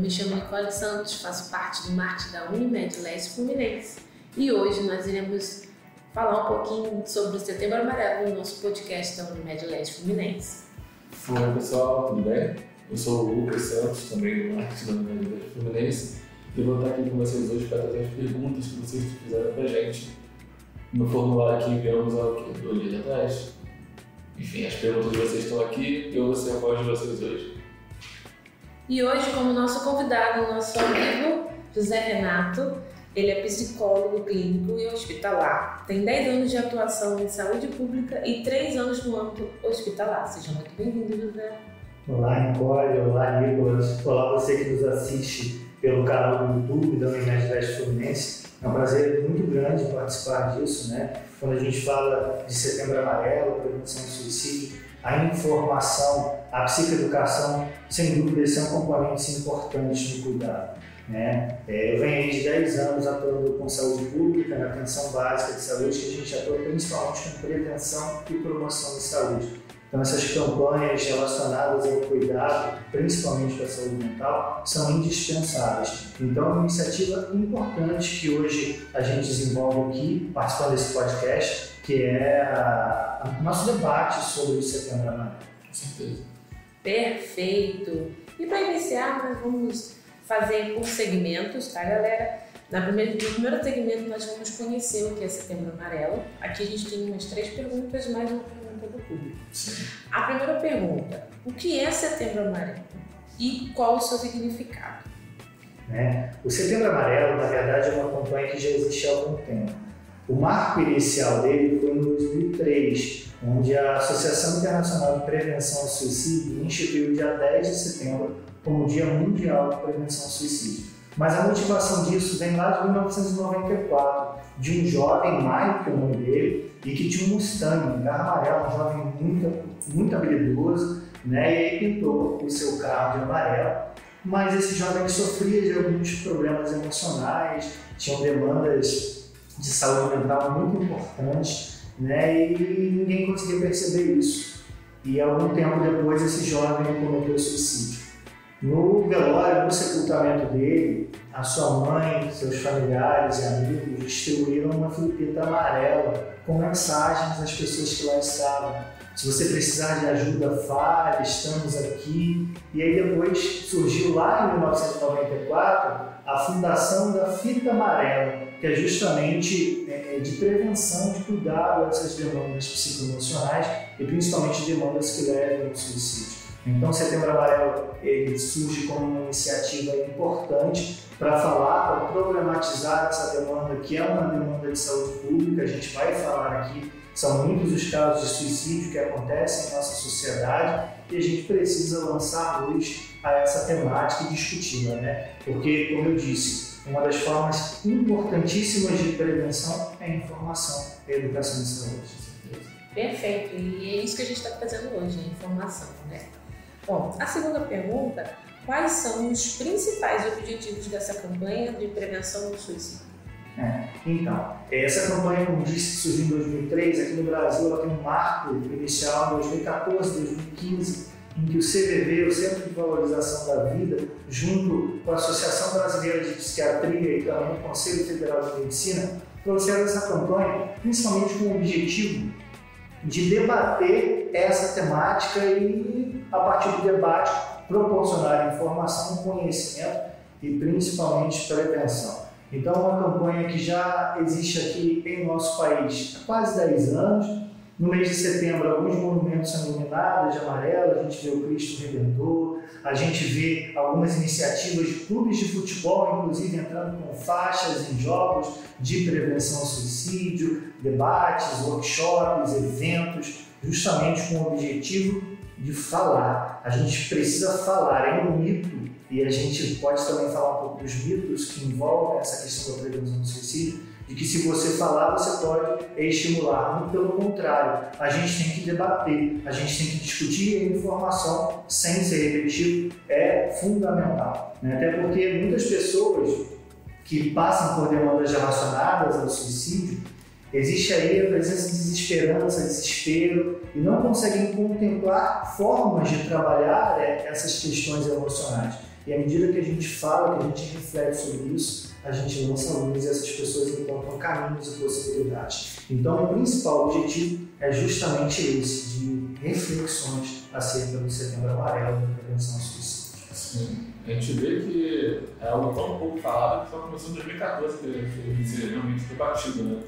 me chamo Nicole Santos, faço parte do marketing da Unimed Leste Fluminense e hoje nós iremos falar um pouquinho sobre o Setembro Amarelo no nosso podcast da Unimed Leste Fluminense. Oi pessoal, tudo bem? Eu sou o Lucas Santos, também do marketing da Unimed Leste Fluminense e vou estar aqui com vocês hoje para trazer as perguntas que vocês fizeram para a gente no formulário que enviamos há 2 dias atrás. Enfim, as perguntas de vocês estão aqui e eu vou ser a voz de vocês hoje. E hoje, como nosso convidado, o nosso amigo José Renato, ele é psicólogo clínico e hospitalar. Tem 10 anos de atuação em saúde pública e 3 anos no âmbito hospitalar. Seja muito bem-vindo, José. Olá, Nicole. Olá, Nicolas. Olá, você que nos assiste pelo canal do YouTube da Unimed Leste Fluminense. É um prazer muito grande participar disso, né? Quando a gente fala de Setembro Amarelo, prevenção do suicídio, a informação, a psicoeducação, sem dúvida, esse é um componente importante no cuidado, né? Eu venho aí de 10 anos atuando com saúde pública, na atenção básica de saúde, que a gente atua principalmente com prevenção e promoção de saúde. Então, essas campanhas relacionadas ao cuidado, principalmente com a saúde mental, são indispensáveis. Então, é uma iniciativa importante que hoje a gente desenvolve aqui, participando desse podcast, que é o nosso debate sobre o Setembro Amarelo. Com certeza. Perfeito! E para iniciar, nós vamos fazer por segmentos, tá, galera? No primeiro segmento, nós vamos conhecer o que é Setembro Amarelo. Aqui a gente tem umas 3 perguntas, mais uma pergunta do público. Sim. A primeira pergunta: o que é Setembro Amarelo e qual o seu significado? O Setembro Amarelo, na verdade, é uma campanha que já existe há algum tempo. O marco inicial dele foi em 2003, onde a Associação Internacional de Prevenção ao Suicídio instituiu o dia 10 de setembro como o Dia Mundial de Prevenção ao Suicídio. Mas a motivação disso vem lá de 1994, de um jovem, Maio, que é o nome dele, e que tinha um Mustang, um carro amarelo, um jovem muito habilidoso, né? E aí pintou o seu carro de amarelo. Mas esse jovem sofria de alguns problemas emocionais, tinham demandas de saúde mental muito importantes, né? E ninguém conseguia perceber isso. E algum tempo depois esse jovem cometeu suicídio. No velório, no sepultamento dele, a sua mãe, seus familiares e amigos distribuíram uma filipeta amarela com mensagens às pessoas que lá estavam. Se você precisar de ajuda, fale, estamos aqui. E aí depois surgiu lá em 1994 a fundação da Fita Amarela, que é justamente de prevenção, de cuidado a essas demandas psicoemocionais e principalmente demandas que levam ao suicídio. Então, o Setembro Amarelo ele surge como uma iniciativa importante para falar, para problematizar essa demanda, que é uma demanda de saúde pública. A gente vai falar aqui, são muitos os casos de suicídio que acontecem em nossa sociedade e a gente precisa lançar luz a essa temática e discuti-la, né? Porque, como eu disse, uma das formas importantíssimas de prevenção é a informação e a educação de saúde. Perfeito, e é isso que a gente está trazendo hoje, a informação, né? Bom, a segunda pergunta: quais são os principais objetivos dessa campanha de prevenção do suicídio? Então, essa campanha, como disse, surgiu em 2003, aqui no Brasil ela tem um marco inicial em 2014, 2015, em que o CVV, o Centro de Valorização da Vida, junto com a Associação Brasileira de Psiquiatria e também o Conselho Federal de Medicina, trouxeram essa campanha principalmente com o objetivo de debater essa temática e, a partir do debate, proporcionar informação, conhecimento e principalmente prevenção. Então, é uma campanha que já existe aqui em nosso país há quase 10 anos. No mês de setembro, alguns monumentos são iluminados de amarelo, a gente vê o Cristo Redentor, a gente vê algumas iniciativas de clubes de futebol, inclusive entrando com faixas em jogos de prevenção ao suicídio, debates, workshops, eventos, justamente com o objetivo de falar. A gente precisa falar, é um mito, e a gente pode também falar um pouco dos mitos que envolvem essa questão da prevenção do suicídio, de que se você falar, você pode estimular. Muito pelo contrário, a gente tem que debater, a gente tem que discutir, e a informação, sem ser repetido, é fundamental. Até porque muitas pessoas que passam por demandas relacionadas ao suicídio, Existe aí a presença de desesperança, desespero, e não conseguem contemplar formas de trabalhar essas questões emocionais. E à medida que a gente fala, que a gente reflete sobre isso, a gente lança a luz e essas pessoas encontram caminhos e possibilidades. Então, o principal objetivo é justamente esse, de reflexões acerca do Setembro Amarelo da prevenção ao suicídio. Sim. A gente vê que é algo tão pouco falado que só começou em 2014, que realmente foi batido, né?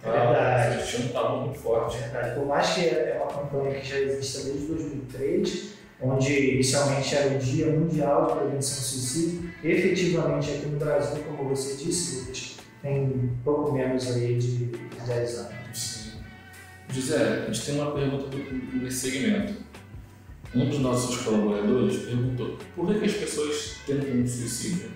É verdade. A gente estava muito forte. É verdade. Por mais que é uma campanha que já existe desde 2003, onde inicialmente era o Dia Mundial de Prevenção ao Suicídio, efetivamente aqui no Brasil, como você disse, Lucas, tem pouco menos aí de 10 anos. Sim. José, a gente tem uma pergunta nesse segmento. Um dos nossos colaboradores perguntou por que as pessoas tentam um suicídio?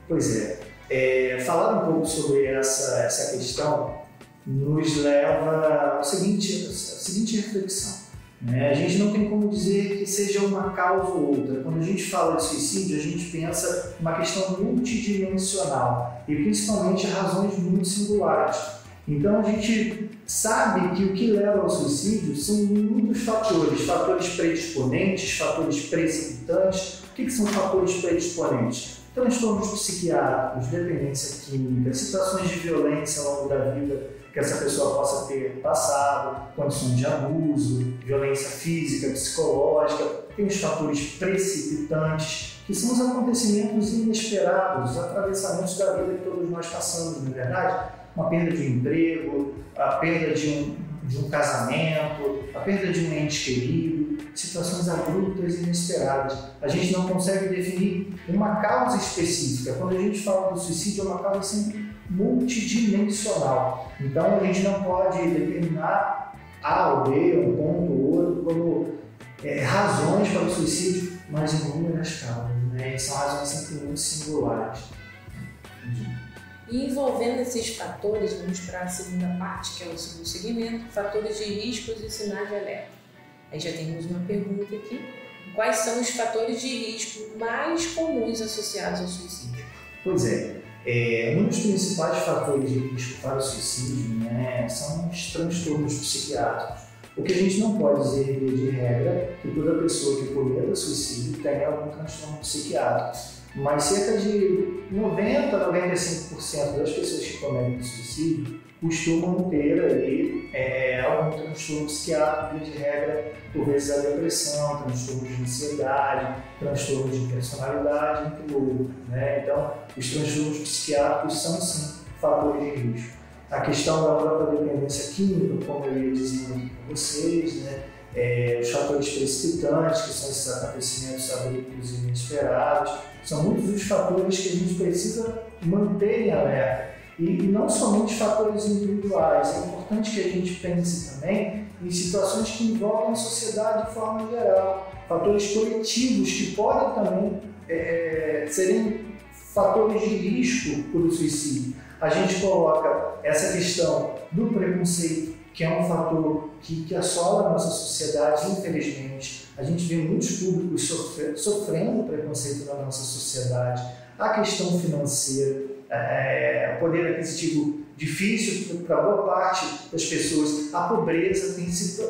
Pois é. Falar um pouco sobre essa questão nos leva à seguinte reflexão. A gente não tem como dizer que seja uma causa ou outra. Quando a gente fala de suicídio, a gente pensa uma questão multidimensional e principalmente razões muito singulares. Então a gente sabe que o que leva ao suicídio são muitos fatores predisponentes, fatores precipitantes. O que são fatores predisponentes? Transtornos psiquiátricos, dependência química, situações de violência ao longo da vida que essa pessoa possa ter passado, condições de abuso, violência física, psicológica. Tem os fatores precipitantes, que são os acontecimentos inesperados, os atravessamentos da vida que todos nós passamos, não é verdade? Uma perda de um emprego, a perda de um casamento, a perda de um ente querido, situações abruptas e inesperadas. A gente não consegue definir uma causa específica. Quando a gente fala do suicídio, é uma causa sempre multidimensional. Então a gente não pode determinar A ou B, um ponto ou outro, como razões para o suicídio, mas inúmeras causas, né? E são razões sempre muito singulares. E envolvendo esses fatores, vamos para a segunda parte, que é o segundo segmento, fatores de riscos e sinais de alerta. Aí já temos uma pergunta aqui. Quais são os fatores de risco mais comuns associados ao suicídio? Pois é. Um dos principais fatores de risco para o suicídio, são os transtornos psiquiátricos. O que a gente não pode dizer de regra que toda pessoa que cometa suicídio tem algum transtorno psiquiátrico. Mas cerca de 90% a 95% das pessoas que cometem suicídio costumam ter ali algum transtorno psiquiátrico, de regra, por vezes a depressão, transtornos de ansiedade, transtornos de personalidade, entre outros. Então, os transtornos psiquiátricos são, sim, fatores de risco. A questão da própria dependência química, como eu ia dizendo aqui para vocês, os fatores precipitantes, que são esses acontecimentos abruptos e inesperados, são muitos os fatores que a gente precisa manter em alerta. E não somente fatores individuais, é importante que a gente pense também em situações que envolvem a sociedade de forma geral, fatores coletivos que podem também serem fatores de risco para o suicídio. A gente coloca essa questão do preconceito, que é um fator que assola a nossa sociedade, infelizmente. A gente vê muitos públicos sofrendo preconceito na nossa sociedade. A questão financeira, o poder aquisitivo difícil para boa parte das pessoas. A pobreza,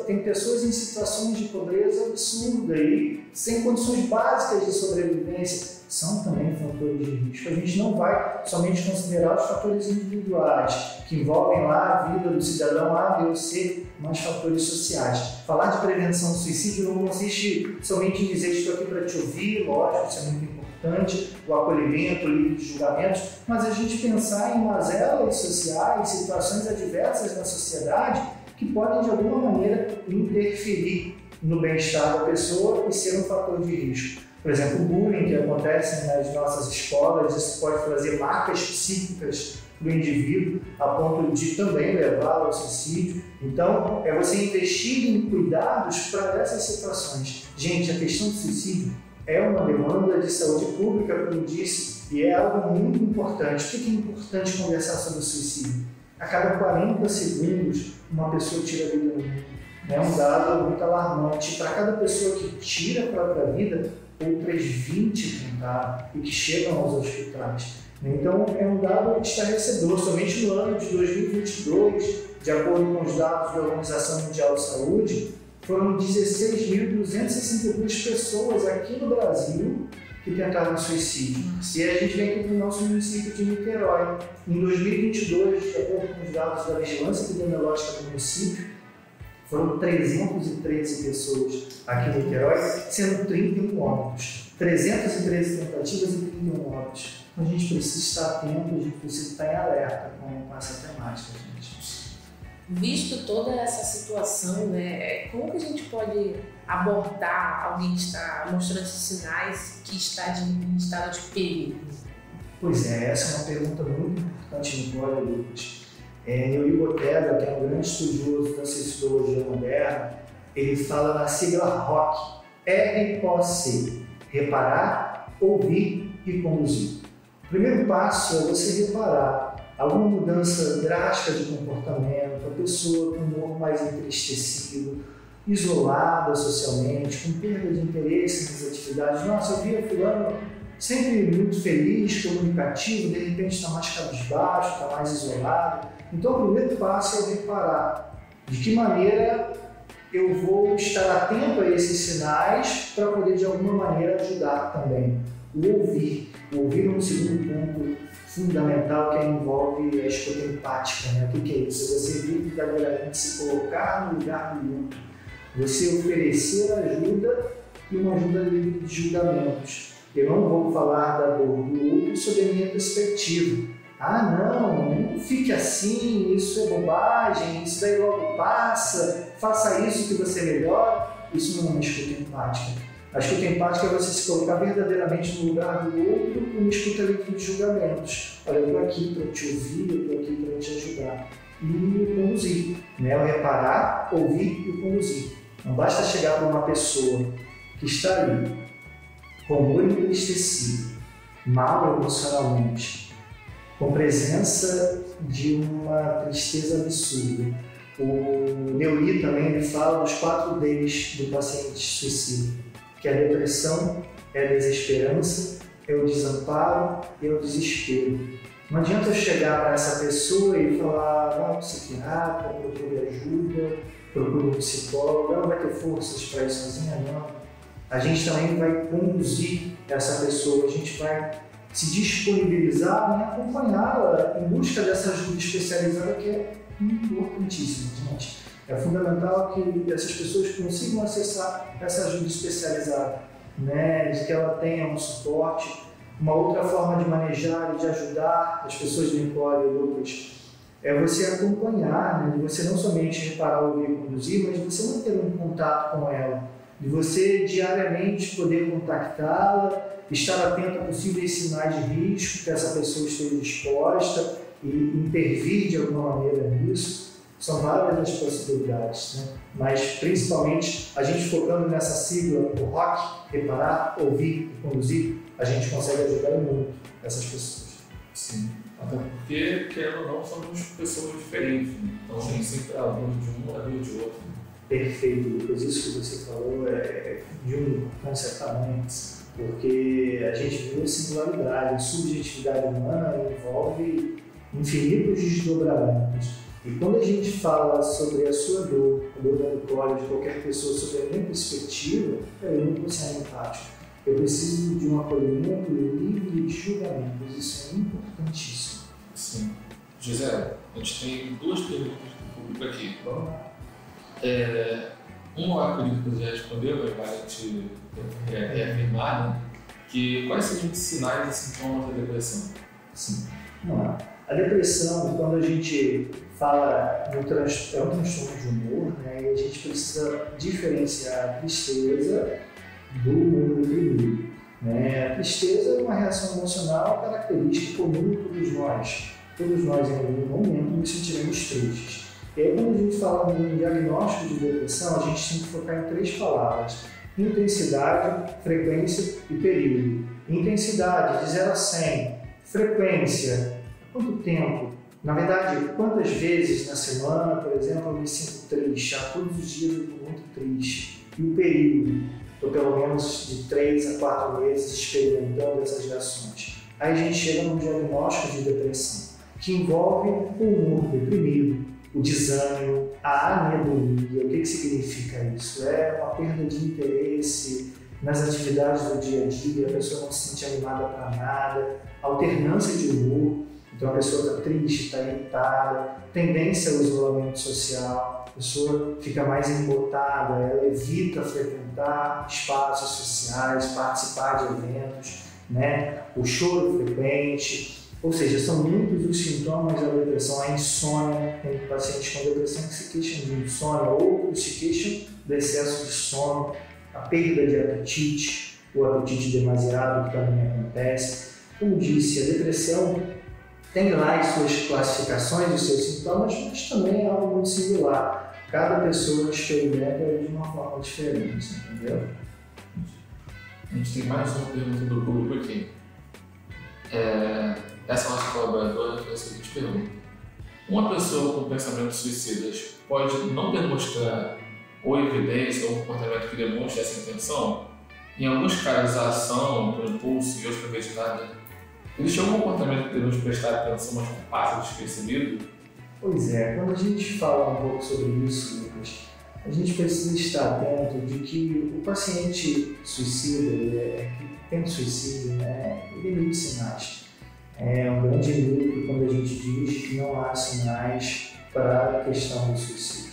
tem pessoas em situações de pobreza absurda e sem condições básicas de sobrevivência. São também fatores de risco. A gente não vai somente considerar os fatores individuais, que envolvem lá a vida do cidadão A, B ou C, mas fatores sociais. Falar de prevenção do suicídio não consiste somente em dizer estou aqui para te ouvir, lógico, isso é muito importante, o acolhimento, o livre de julgamentos, mas a gente pensar em mazelas sociais, situações adversas na sociedade que podem de alguma maneira interferir no bem-estar da pessoa e ser um fator de risco. Por exemplo, o bullying que acontece nas nossas escolas, isso pode trazer marcas psíquicas para o indivíduo, a ponto de também levá-lo ao suicídio. Então, é você investir em cuidados para essas situações. Gente, a questão do suicídio é uma demanda de saúde pública, como disse, e é algo muito importante. Por que é importante conversar sobre o suicídio? A cada 40 segundos, uma pessoa tira a vida do mundo. É um dado muito alarmante. Para cada pessoa que tira a própria vida, outras 20 tentaram e que chegam aos hospitais. Então, é um dado estarrecedor. Somente no ano de 2022, de acordo com os dados da Organização Mundial de Saúde, foram 16.262 pessoas aqui no Brasil que tentaram suicídio. E a gente vem aqui no nosso município de Niterói. Em 2022, de acordo com os dados da Vigilância Epidemiológica do município, foram 313 pessoas aqui em Niterói, sendo 31 óbitos. 313 tentativas e 31 óbitos. Então a gente precisa estar atento, a gente precisa estar em alerta com essa temática, gente. Visto toda essa situação, né, como que a gente pode abordar alguém que está mostrando esses sinais que está em estado de perigo? Pois é, essa é uma pergunta muito importante, Nicole, Lucas. Neuri Botega, que é um grande estudioso da suicidologia moderna, ele fala na sigla ROC, ROC, reparar, ouvir e conduzir. O primeiro passo é você reparar alguma mudança drástica de comportamento, a pessoa com humor mais entristecido, isolada socialmente, com perda de interesse nas atividades. Nossa, eu via fulano sempre muito feliz, comunicativo, de repente está mais cabisbaixo, está mais isolado. Então o primeiro passo é reparar de que maneira eu vou estar atento a esses sinais para poder de alguma maneira ajudar também. O ouvir é um segundo ponto fundamental que envolve a escuta empática. Né? O que é isso? Você verdadeiramente se colocar no lugar do outro, você oferecer ajuda e uma ajuda livre de julgamentos. Eu não vou falar da dor do outro sob a minha perspectiva. Não fique assim, isso é bobagem, isso daí logo passa, faça isso que você melhora. Isso não é uma escuta empática. A escuta empática é você se colocar verdadeiramente no lugar do outro com uma escuta livre de julgamentos. Olha, eu estou aqui para te ouvir, eu estou aqui para te ajudar. E conduzir, né? O reparar, ouvir e conduzir. Não basta chegar para uma pessoa que está ali, com o olho entristecido, mal emocionalmente, com presença de uma tristeza absurda. O Neuri também ele fala dos 4 Ds do paciente suicida, que a depressão é a desesperança, é o desamparo e é o desespero. Não adianta eu chegar para essa pessoa e falar, vá ao psiquiatra, procure ajuda, procure um psicólogo, ela não vai ter forças para ir sozinha, não. A gente também vai conduzir essa pessoa, a gente vai se disponibilizar em acompanhá-la em busca dessa ajuda especializada que é importantíssima, gente. É fundamental que essas pessoas consigam acessar essa ajuda especializada, né? De que ela tenha um suporte, uma outra forma de manejar e de ajudar as pessoas de Nicole e Lucas é você acompanhar, né? De você não somente reparar, ouvir e conduzir, mas de você manter um contato com ela, de você diariamente poder contactá-la, estar atento a possíveis sinais de risco que essa pessoa esteja exposta e intervir de alguma maneira nisso. São várias as possibilidades, né? Mas principalmente a gente focando nessa sigla, o ROC, reparar, ouvir e conduzir, a gente consegue ajudar muito essas pessoas. Sim, até porque, querendo ou não, somos pessoas diferentes, né? Então nem sempre a dor de um é a dor de outro. Perfeito, Lucas. Isso que você falou é de uma importância tamanha, porque a gente viu a singularidade, a subjetividade humana envolve infinitos desdobramentos. E quando a gente fala sobre a sua dor, a dor da Nicole, de qualquer pessoa, sobre a minha perspectiva, eu não vou ser empático. Eu preciso de um acolhimento livre de julgamentos. Isso é importantíssimo. Sim. Gisele, a gente tem 2 perguntas do público aqui. Vamos lá. Uma eu acredito que você já respondeu, mas vai te reafirmar, né? Que quais seriam os sinais e sintomas da depressão? Sim. Vamos lá. A depressão, quando a gente fala é um transtorno de humor, né? E a gente precisa diferenciar a tristeza do humor deprimido, né? A tristeza é uma reação emocional característica comum de todos nós. Todos nós, em algum momento, nos sentiremos tristes. E aí, quando a gente fala em diagnóstico de depressão, a gente tem que focar em 3 palavras: intensidade, frequência e período. Intensidade, de 0 a 100. Frequência, quanto tempo? Na verdade, quantas vezes na semana, por exemplo, eu me sinto triste? Todos os dias eu estou muito triste. E o período? Estou pelo menos de 3 a 4 meses experimentando essas reações. Aí a gente chega num diagnóstico de depressão, que envolve o humor deprimido, o desânimo, a anedonia. O que significa isso? É uma perda de interesse nas atividades do dia a dia, a pessoa não se sente animada para nada, alternância de humor, então a pessoa está triste, está irritada, tendência ao isolamento social, a pessoa fica mais embotada, ela evita frequentar espaços sociais, participar de eventos, né? O choro frequente, ou seja, são muitos os sintomas da depressão, a insônia, tem pacientes com depressão que se queixam de insônia, outros se queixam do excesso de sono, a perda de apetite, o apetite demasiado, que também acontece. Como disse, a depressão tem lá as suas classificações, os seus sintomas, mas também é algo muito singular. Cada pessoa experimenta de uma forma diferente, entendeu? A gente tem mais uma pergunta do público aqui. Essa nossa colaboradora fez a seguinte pergunta. Uma pessoa com pensamentos suicidas pode não demonstrar ou evidência ou comportamento que demonstre essa intenção? Em alguns casos, a ação, o impulso e outros premeditados, existe algum comportamento que devemos prestar atenção, mas que passa despercebido? Pois é, quando a gente fala um pouco sobre isso, Lucas, a gente precisa estar atento de que o paciente suicida, que tem suicídio, ele emite sinais. É um grande mito quando a gente diz que não há sinais para a questão do suicídio.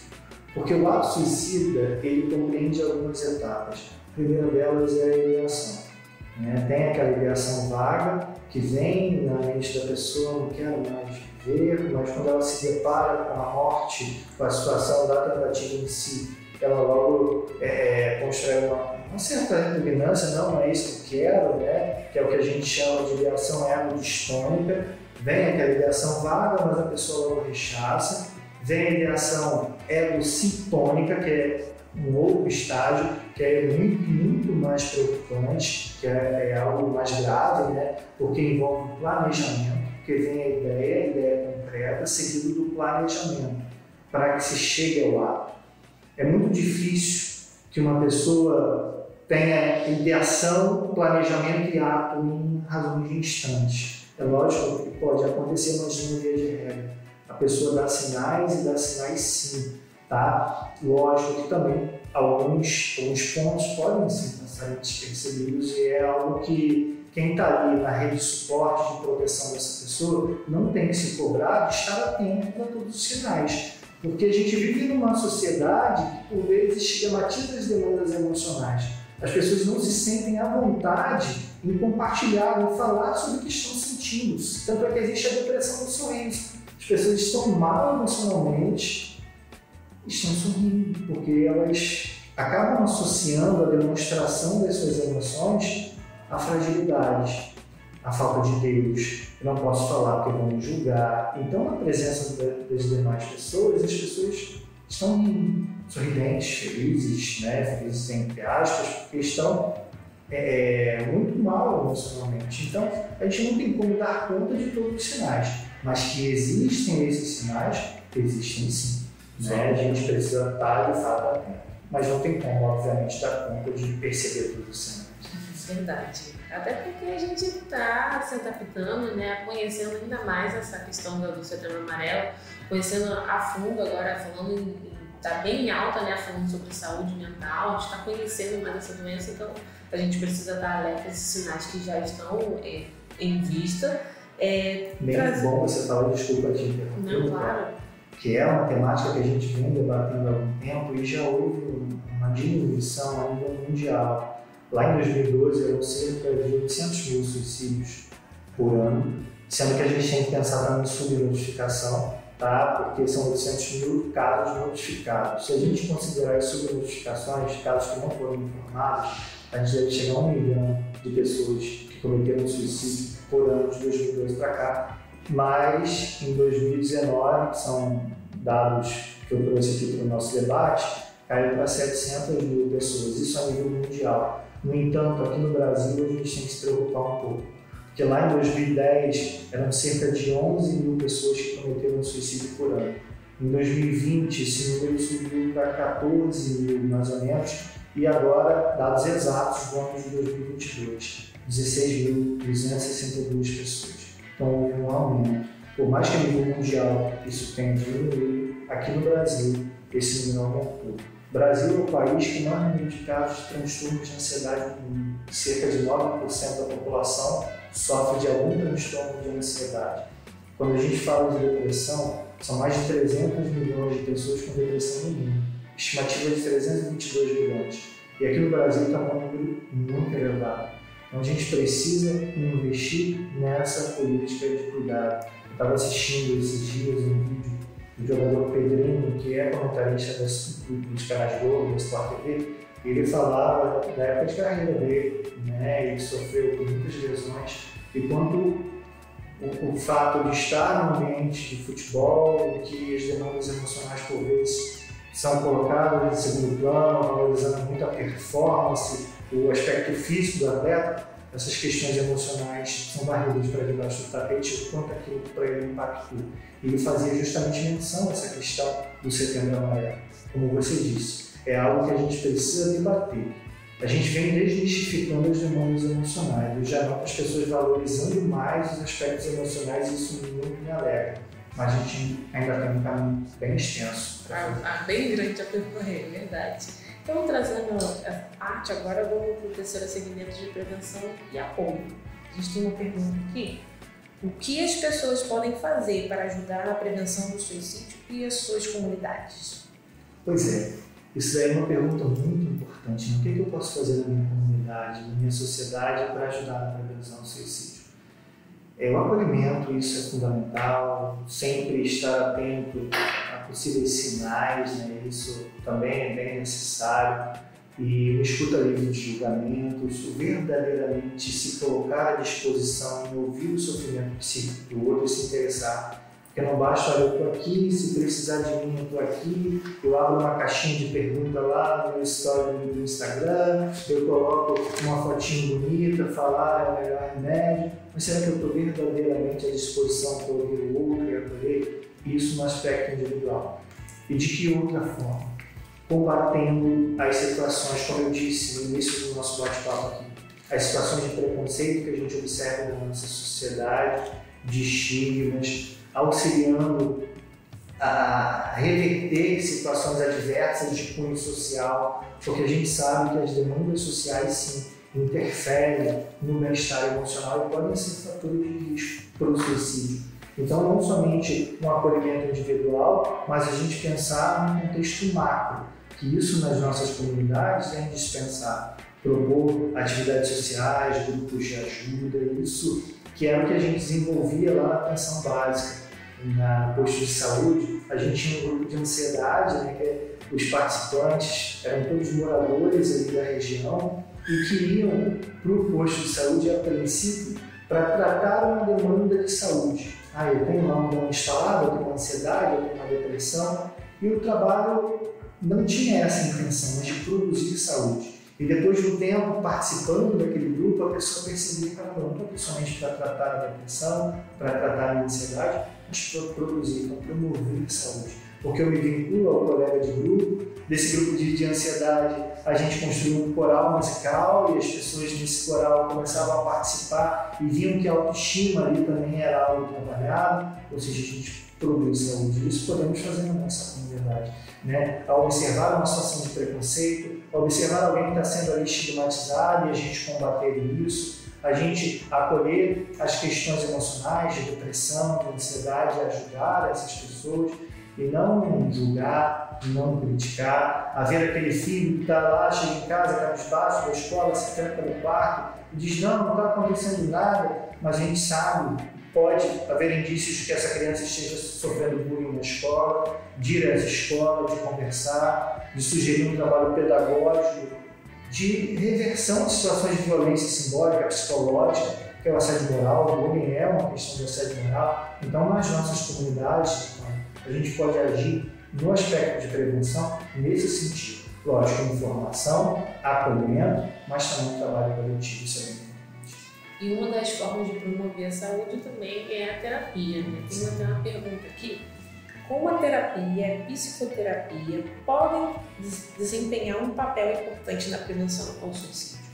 Porque o ato suicida, ele compreende algumas etapas. A primeira delas é a ideação. Tem aquela ideação vaga que vem na mente da pessoa, não quero mais viver, mas quando ela se depara com a morte, com a situação da tentativa em si, ela logo constrói uma certa repugnância, não é isso que eu quero, que é o que a gente chama de ideação ego-distônica. Vem aquela ideação vaga, mas a pessoa logo rechaça. Vem a ideação ego-sintônica, que é um outro estágio, que é muito mais preocupante, que é algo mais grave, porque envolve planejamento, porque vem a ideia concreta, seguido do planejamento, para que se chegue ao ato. É muito difícil que uma pessoa tenha ideação, planejamento e ato em razões de instantes. É lógico que pode acontecer, mas não via de regra. A pessoa dá sinais e dá sinais sim, tá? Lógico que também alguns pontos podem sim passar despercebidos e é algo que quem está ali na rede de suporte de proteção dessa pessoa não tem que se cobrar de estar atento para todos os sinais. Porque a gente vive numa sociedade que por vezes estigmatiza as demandas emocionais. As pessoas não se sentem à vontade em compartilhar, em falar sobre o que estão sentindo. Tanto é que existe a depressão do sorriso. As pessoas estão mal emocionalmente, estão sorrindo, porque elas acabam associando a demonstração das suas emoções à fragilidade, à falta de Deus. Eu não posso falar porque vão me julgar. Então, na presença das demais pessoas, as pessoas estão rindo, sorridentes, felizes, felizes entre aspas, porque estão muito mal emocionalmente. Então, a gente não tem como dar conta de todos os sinais. Mas que existem esses sinais, existem sim. A gente precisa estar de fato atento. Mas não tem como, obviamente, dar conta de perceber todos os sinais. Verdade. Até porque a gente está se adaptando, conhecendo ainda mais essa questão do Setembro Amarelo, conhecendo a fundo agora, falando está bem alta, falando sobre saúde mental, a gente está conhecendo mais essa doença, então a gente precisa estar alerta a esses sinais que já estão em vista. Bom você falar, desculpa te interromper, não, claro. Que é uma temática que a gente vem debatendo há algum tempo e já houve uma diminuição a nível mundial. Lá em 2012 eram cerca de 800 mil suicídios por ano, sendo que a gente tem que pensar também em subnotificação, porque são 800 mil casos notificados. Se a gente considerar as subnotificações, casos que não foram informados, a gente deve chegar a 1 milhão de pessoas que cometeram suicídio por ano de 2012 para cá, mas em 2019, que são dados que eu trouxe aqui para o nosso debate, caiu para 700 mil pessoas, isso a nível mundial. No entanto, aqui no Brasil a gente tem que se preocupar um pouco, porque lá em 2010 eram cerca de 11 mil pessoas que cometeram suicídio por ano. Em 2020 esse número subiu para 14 mil mais ou menos, e agora, dados exatos do ano de 2022, 16.262 pessoas. Então houve um aumento. Por mais que a nível mundial isso tenha diminuído, aqui no Brasil esse número aumentou. O Brasil é o país que mais número de casos de transtornos de ansiedade no mundo. Cerca de 9% da população sofre de algum transtorno de ansiedade. Quando a gente fala de depressão, são mais de 300 milhões de pessoas com depressão no mundo, estimativa de 322 milhões. E aqui no Brasil está um número muito elevado. Então a gente precisa investir nessa política de cuidado. Eu estava assistindo esses dias um vídeo do jogador Pedrinho, que é comentarista dos canais Globo, da Sport TV, e ele falava da época de carreira dele, né? Ele sofreu com muitas lesões, e quanto o fato de estar no ambiente de futebol, em que as demandas emocionais por vezes são colocadas em segundo plano, valorizando muito a performance, o aspecto físico do atleta, essas questões emocionais são varridas para debaixo do tapete, o quanto aquilo para ele impactou. Ele fazia justamente menção a essa questão do Setembro Amarelo. Como você disse, é algo que a gente precisa debater. A gente vem desmistificando as demandas emocionais. Eu já noto as pessoas valorizando mais os aspectos emocionais e isso muito me alegra. Mas a gente ainda tem um caminho bem extenso. Bem grande a percorrer, é verdade. Então, trazendo a arte, agora vamos para o terceiro segmento de prevenção e apoio. A gente tem uma pergunta aqui. O que as pessoas podem fazer para ajudar na prevenção do suicídio e as suas comunidades? Pois é, isso daí é uma pergunta muito importante. O que eu posso fazer na minha comunidade, na minha sociedade para ajudar na prevenção do suicídio? O acolhimento, isso é fundamental, sempre estar atento a possíveis sinais, né? Isso também é bem necessário. E uma escuta livre de julgamentos, verdadeiramente se colocar à disposição em ouvir o sofrimento psíquico do outro e se interessar. Porque não basta, olha, eu estou aqui, se precisar de mim, eu estou aqui, eu abro uma caixinha de pergunta lá no meu story do Instagram, eu coloco uma fotinho bonita, falar é o melhor remédio, mas será que eu estou verdadeiramente à disposição para ouvir o outro e acolher? Isso no aspecto individual. E de que outra forma? Combatendo as situações, como eu disse no início do nosso bate-papo aqui, as situações de preconceito que a gente observa na nossa sociedade, de estigmas, auxiliando a reverter situações adversas de cunho social, porque a gente sabe que as demandas sociais, sim, interferem no bem-estar emocional e podem ser fatores de risco para o suicídio. Então, não somente um acolhimento individual, mas a gente pensar num contexto macro, que isso nas nossas comunidades é indispensável. Propor atividades sociais, grupos de ajuda, isso que era o que a gente desenvolvia lá na atenção básica. No posto de saúde, a gente tinha um grupo de ansiedade, né, que os participantes eram todos moradores ali da região e que iam para o posto de saúde a princípio para tratar uma demanda de saúde. Eu tenho lá um dano instalado, eu tenho uma ansiedade, eu tenho uma depressão, e o trabalho não tinha essa intenção, mas de produzir saúde. E depois de um tempo participando daquele grupo, a pessoa percebia que ela não estou somente para tratar a depressão, para tratar a ansiedade, mas para produzir, para promover saúde. Porque eu me vinculo ao colega de grupo, desse grupo de ansiedade, a gente construiu um coral musical e as pessoas nesse coral começavam a participar e viam que a autoestima ali também era algo trabalhado, ou seja, a gente produz saúde. Isso podemos fazer na nossa comunidade, né? Ao observar uma situação de preconceito, ao observar alguém que está sendo ali estigmatizado e a gente combater isso, a gente acolher as questões emocionais de depressão, de ansiedade, ajudar essas pessoas e não julgar, não criticar, a ver aquele filho que está lá, chega em casa, cabisbaixo da escola, se tranca no quarto e diz, não está acontecendo nada, mas a gente sabe, pode haver indícios de que essa criança esteja sofrendo bullying na escola, de ir às escolas, de conversar, de sugerir um trabalho pedagógico, de reversão de situações de violência simbólica, psicológica, que é o assédio moral, o bullying é uma questão de assédio moral. Então, nas nossas comunidades, a gente pode agir no aspecto de prevenção nesse sentido. Lógico, informação, acolhimento, mas também trabalho coletivo, isso é bem importante. E uma das formas de promover a saúde também é a terapia, né? Tem até uma pergunta aqui. Como a terapia e a psicoterapia podem desempenhar um papel importante na prevenção ao suicídio?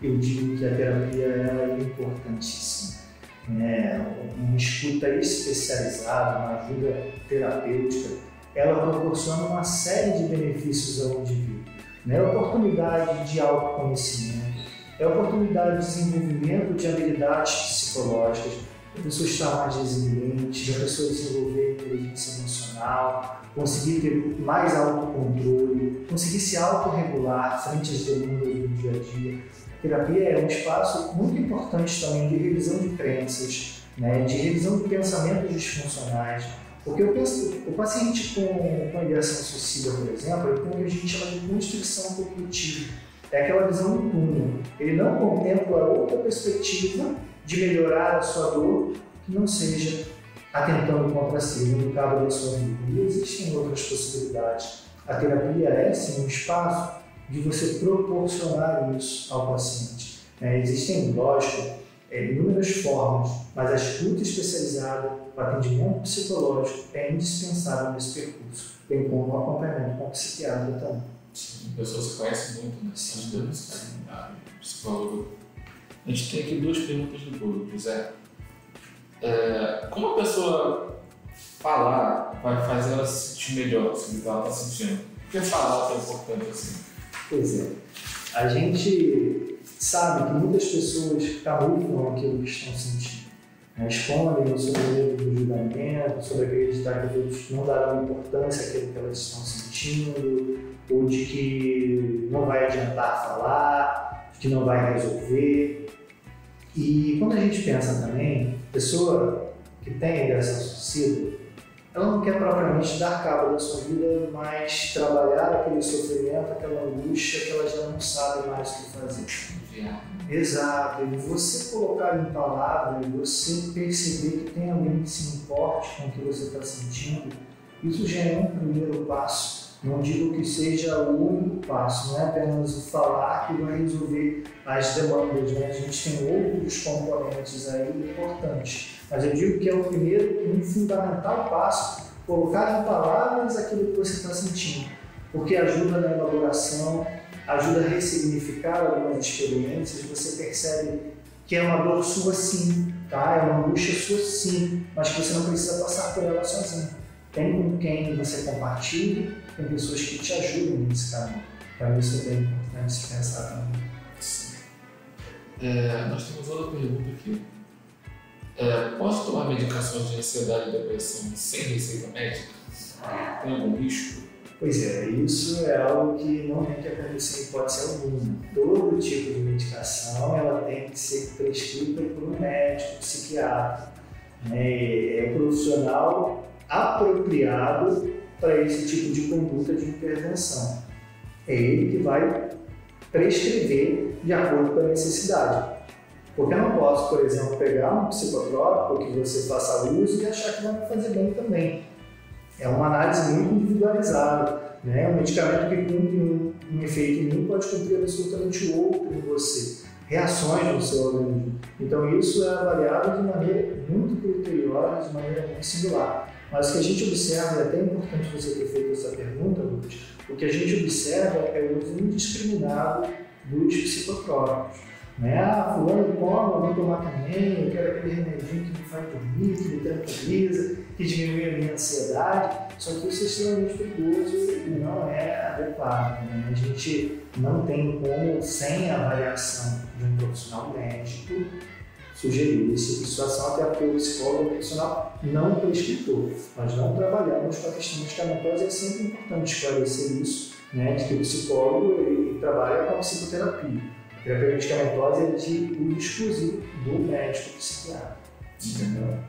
Eu digo que a terapia é importantíssima. uma escuta especializada, uma ajuda terapêutica, ela proporciona uma série de benefícios ao indivíduo. É oportunidade de autoconhecimento, é oportunidade de desenvolvimento de habilidades psicológicas, a pessoa estar mais resiliente, a pessoa desenvolver inteligência emocional, conseguir ter mais autocontrole, conseguir se autorregular frente às demandas do dia a dia. A terapia é um espaço muito importante também de revisão de crenças, de revisão de pensamentos disfuncionais, porque o paciente com ideação suicida, por exemplo, ele tem o que a gente chama de constrição cognitiva. É aquela visão do túnel. Ele não contempla outra perspectiva de melhorar a sua dor que não seja atentando contra si, no caso da sua vida. E existem outras possibilidades. A terapia é, sim, um espaço de você proporcionar isso ao paciente. Existem, lógico, inúmeras formas, mas a escuta especializada, o atendimento psicológico é indispensável nesse percurso, bem como o acompanhamento com o psiquiatra também. Sim, pessoas se conhecem muito nessa psicólogo. A gente tem aqui 2 perguntas do público, José. Como a pessoa falar vai fazer ela se sentir melhor sobre o que ela está sentindo? Por que falar é importante assim? Pois é. A gente sabe que muitas pessoas camuflam aquilo que estão sentindo. Escondem sobre o medo do julgamento, sobre acreditar que os outros não darão importância àquilo que elas estão sentindo, ou de que não vai adiantar falar, de que não vai resolver. E quando a gente pensa também, a pessoa que tem ideação suicida, ela não quer propriamente dar cabo da sua vida, mas trabalhar aquele sofrimento, aquela angústia que ela já não sabe mais o que fazer. Exato, e você colocar em palavras, você perceber que tem alguém que se importe com o que você está sentindo, isso já é um primeiro passo. Não digo que seja o único passo, não é apenas o falar que vai resolver as demandas, A gente tem outros componentes aí importantes, mas eu digo que é o primeiro e um fundamental passo, colocar em palavras aquilo que você está sentindo, porque ajuda na elaboração, ajuda a ressignificar algumas experiências, você percebe que é uma dor sua sim, tá? É uma angústia sua sim, mas que você não precisa passar por ela sozinho. Tem com quem você compartilha, tem pessoas que te ajudam nesse caminho. Para isso é bem importante se pensar também. Sim. Nós temos outra pergunta aqui. Posso tomar medicações de ansiedade e depressão sem receita médica? Tem algum risco? Pois é, isso é algo que não tem que acontecer em hipótese alguma. Todo tipo de medicação ela tem que ser prescrita por um médico, psiquiatra. É um profissional apropriado para esse tipo de conduta de intervenção. É ele que vai prescrever de acordo com a necessidade. Porque eu não posso, por exemplo, pegar um psicotrópico que você faça uso e achar que vai me fazer bem também. É uma análise muito individualizada. Um medicamento que cumpre um efeito em mim pode cumprir absolutamente outro em você. Reações no seu organismo. Então isso é avaliado de maneira muito criteriosa, de maneira muito singular. Mas o que a gente observa, é até importante você ter feito essa pergunta, Lucas, o que a gente observa é o uso indiscriminado dos psicotrópicos. Fulano toma, vou tomar também, eu quero aquele remedinho que me faz dormir, que me tranquiliza, que diminui a minha ansiedade, só que isso é extremamente perigoso e não é adequado. A gente não tem como, sem a avaliação de um profissional médico, sugerir esse tipo de situação, até porque o psicólogo é um profissional não prescritor. Nós não trabalhamos com a questão medicamentosa e é sempre importante esclarecer isso, de que o psicólogo ele trabalha com a psicoterapia. A terapia medicamentosa é de uso exclusivo do médico psiquiatra. Entendeu?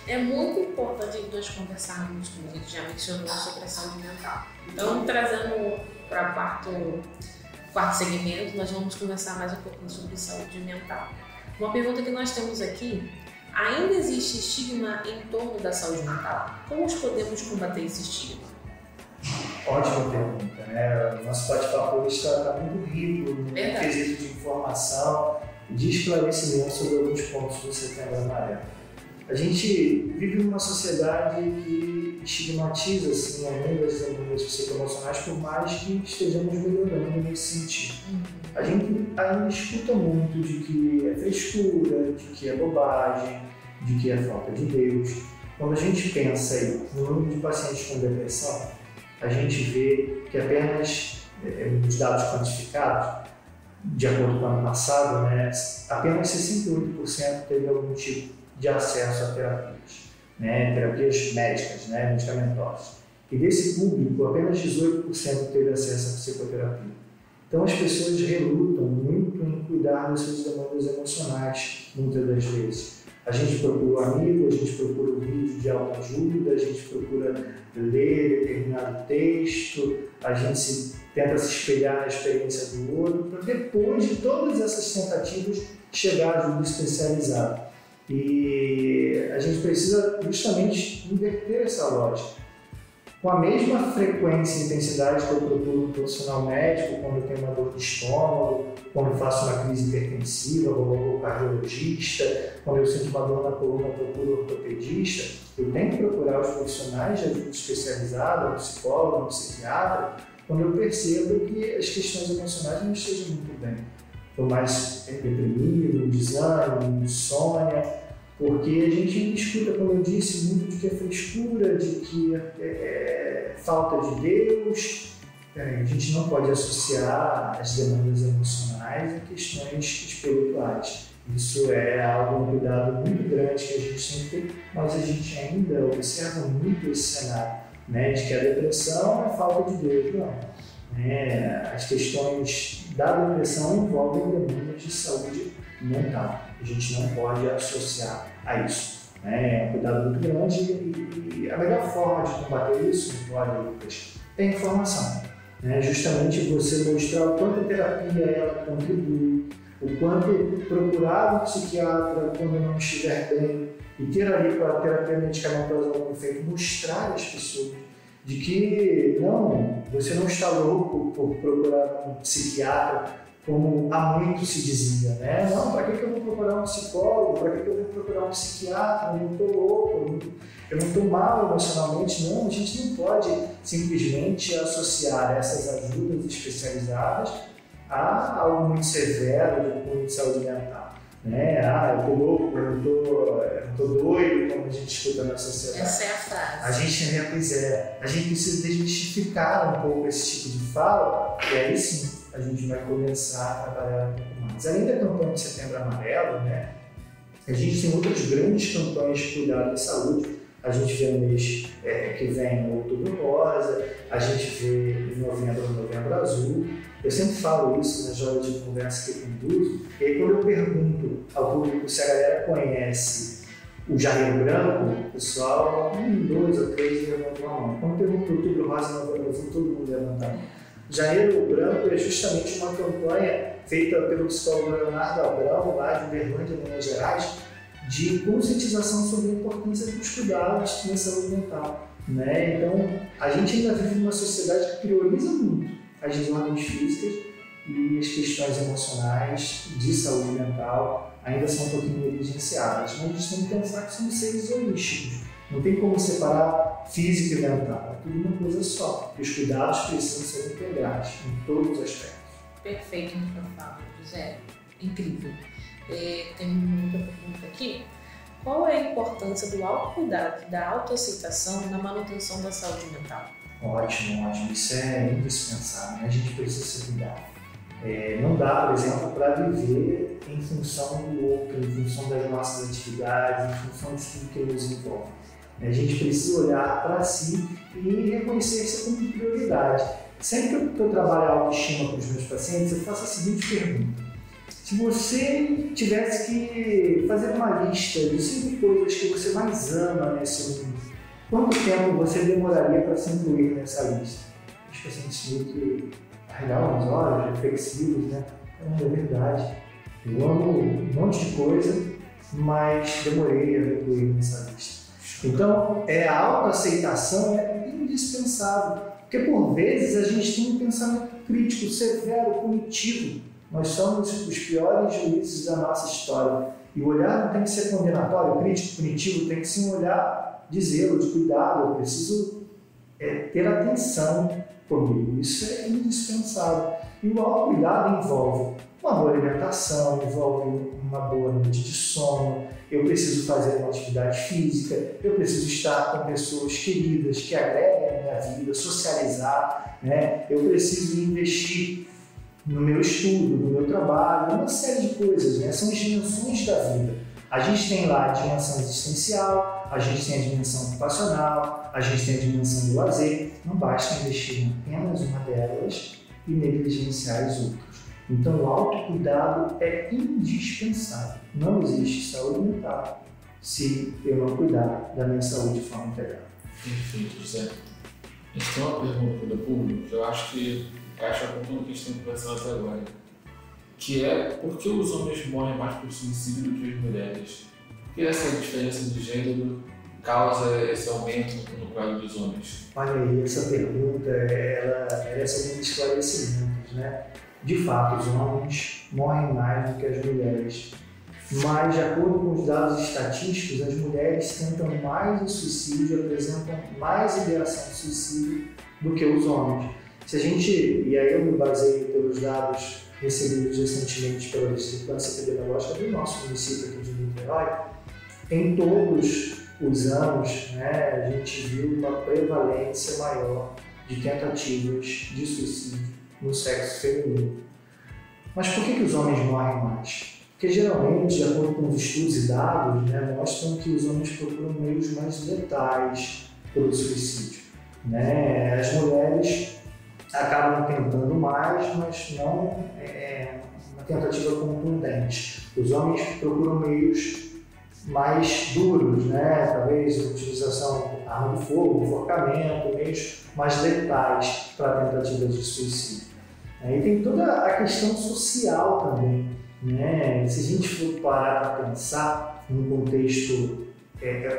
É muito importante que nós conversarmos, como a gente já mencionou, sobre a saúde mental. Então, trazendo para o quarto segmento, nós vamos conversar mais um pouquinho sobre saúde mental. Uma pergunta que nós temos aqui: ainda existe estigma em torno da saúde mental? Como podemos combater esse estigma? Ótima pergunta, O nosso bate-papo hoje está muito rico no quesito de informação e de esclarecimento sobre alguns pontos do Setembro Amarelo. A gente vive numa sociedade que estigmatiza algumas das demandas psicoemocionais, por mais que estejamos melhorando nesse sentido. a gente ainda escuta muito de que é frescura, de que é bobagem, de que é falta de Deus. Quando a gente pensa aí no número de pacientes com depressão, a gente vê que apenas, nos dados quantificados, de acordo com o ano passado, né, apenas 68% teve algum tipo de acesso a terapias, né, terapias médicas, né, medicamentosas. E desse público, apenas 18% teve acesso à psicoterapia. Então, as pessoas relutam muito em cuidar das suas demandas emocionais, muitas das vezes. A gente procura um amigo, a gente procura um vídeo de autoajuda, a gente procura ler determinado texto, a gente tenta se espelhar na experiência do outro, para depois de todas essas tentativas chegar à ajuda especializada. E a gente precisa justamente inverter essa lógica. Com a mesma frequência e intensidade que eu procuro um profissional médico quando eu tenho uma dor de estômago, quando eu faço uma crise hipertensiva, eu vou ao cardiologista, quando eu sinto uma dor na coluna, eu procuro um ortopedista, eu tenho que procurar os profissionais de ajuda especializada, um psicólogo, um psiquiatra, quando eu percebo que as questões emocionais não estejam muito bem. Estou mais deprimido, desânimo, insônia, porque a gente ainda escuta, como eu disse, muito de que é frescura, de que é falta de Deus. A gente não pode associar as demandas emocionais a questões espirituais. Isso é um cuidado muito grande que a gente tem que ter, mas a gente ainda observa muito esse cenário, né, de que a depressão é falta de Deus. Não. As questões da depressão envolvem demandas de saúde mental. A gente não pode associar a isso. É um cuidado muito grande e a melhor forma de combater isso, Lucas, é a informação. Justamente você mostrar o quanto a terapia ela contribui, o quanto procurar um psiquiatra quando não estiver bem e ter ali com a terapia medicamentosa algum efeito, mostrar às pessoas de que não, você não está louco por procurar um psiquiatra como há muito se dizia, né? Não, para que eu vou procurar um psicólogo? Para que eu vou procurar um psiquiatra? Eu não estou louco, eu não estou mal emocionalmente. Não, a gente não pode simplesmente associar essas ajudas especializadas a algo muito severo de cunho de saúde mental. Eu estou louco, eu estou doido, como a gente escuta na sociedade. Essa é a frase. A gente precisa desmistificar um pouco esse tipo de fala, e aí sim a gente vai começar a trabalhar um pouco mais. Além da campanha de Setembro Amarelo, a gente tem outras grandes campanhas de cuidado da saúde. A gente vê no mês que vem o Outubro Rosa, a gente vê em novembro o Novembro Azul. Eu sempre falo isso nas rodas de conversa que eu conduzo, e aí quando eu pergunto ao público se a galera conhece o Janeiro Branco, o pessoal, 2 ou 3 levantam a mão. Quando eu pergunto o Outubro Rosa e Novembro Azul, todo mundo levanta a mão. Janeiro Branco é justamente uma campanha feita pelo psicólogo Leonardo Abrão, lá de Uberlândia, Minas Gerais, de conscientização sobre a importância dos cuidados na saúde mental. Então, a gente ainda vive numa sociedade que prioriza muito as desordens físicas e as questões emocionais de saúde mental ainda são um pouquinho negligenciadas, mas a gente tem que pensar que somos seres holísticos. Não tem como separar físico e mental, é tudo uma coisa só. E os cuidados precisam ser integrados em todos os aspectos. Perfeito no que eu falo, José. Incrível. Tem muita pergunta aqui. Qual é a importância do autocuidado, da autoaceitação na manutenção da saúde mental? Ótimo. Isso é indispensável. A gente precisa se cuidar. Não dá, por exemplo, para viver em função do outro, em função das nossas atividades, em função de tudo que nos envolve. A gente precisa olhar para si e reconhecer isso como prioridade. Sempre que eu trabalho a autoestima com os meus pacientes, eu faço a seguinte pergunta. Se você tivesse que fazer uma lista de 5 coisas que você mais ama nesse mundo, quanto tempo você demoraria para se incluir nessa lista? Os pacientes meio que arregalam os olhos, reflexivos, né? É verdade. Eu amo um monte de coisa, mas demorei a me incluir nessa lista. Então, a autoaceitação é indispensável, porque por vezes a gente tem um pensamento crítico, severo, punitivo. Nós somos os piores juízes da nossa história. E o olhar não tem que ser condenatório, crítico, punitivo, tem que ser um olhar de zelo, de cuidado. Eu preciso ter atenção comigo. Isso é indispensável. E o autocuidado envolve uma boa alimentação, envolve uma boa noite de sono, eu preciso fazer uma atividade física, eu preciso estar com pessoas queridas que agreguem a minha vida, socializar, né? Eu preciso investir no meu estudo, no meu trabalho, uma série de coisas, né? São as dimensões da vida. A gente tem lá a dimensão existencial, a gente tem a dimensão ocupacional, a gente tem a dimensão do lazer. Não basta investir em apenas uma delas e negligenciar as outras. Então, o autocuidado é indispensável. Não existe saúde mental se eu não cuidar da minha saúde de forma integral. Perfeito, José. A gente tem uma pergunta do público que eu acho que encaixa com tudo que a gente tem conversado até agora, que é: por que os homens morrem mais por suicídio do que as mulheres? Por que essa diferença de gênero causa esse aumento no quadro dos homens? Olha aí, essa pergunta, ela merece alguns esclarecimentos, né? De fato, os homens morrem mais do que as mulheres, mas, de acordo com os dados estatísticos, as mulheres tentam mais o suicídio, apresentam mais ideação de suicídio do que os homens. Se a gente, e aí eu me baseio pelos dados recebidos recentemente pela Vigilância Epidemiológica do nosso município aqui de Niterói, em todos os anos, né, a gente viu uma prevalência maior de tentativas de suicídio no sexo feminino. Mas por que os homens morrem mais? Porque geralmente, de acordo com os estudos e dados, né, mostram que os homens procuram meios mais letais para o suicídio, né? As mulheres acabam tentando mais, mas não uma tentativa contundente. Os homens procuram meios mais duros, né? Talvez a utilização de arma de fogo, enforcamento, meios mais letais para tentativas de suicídio. E tem toda a questão social também, né? Se a gente for parar para pensar num contexto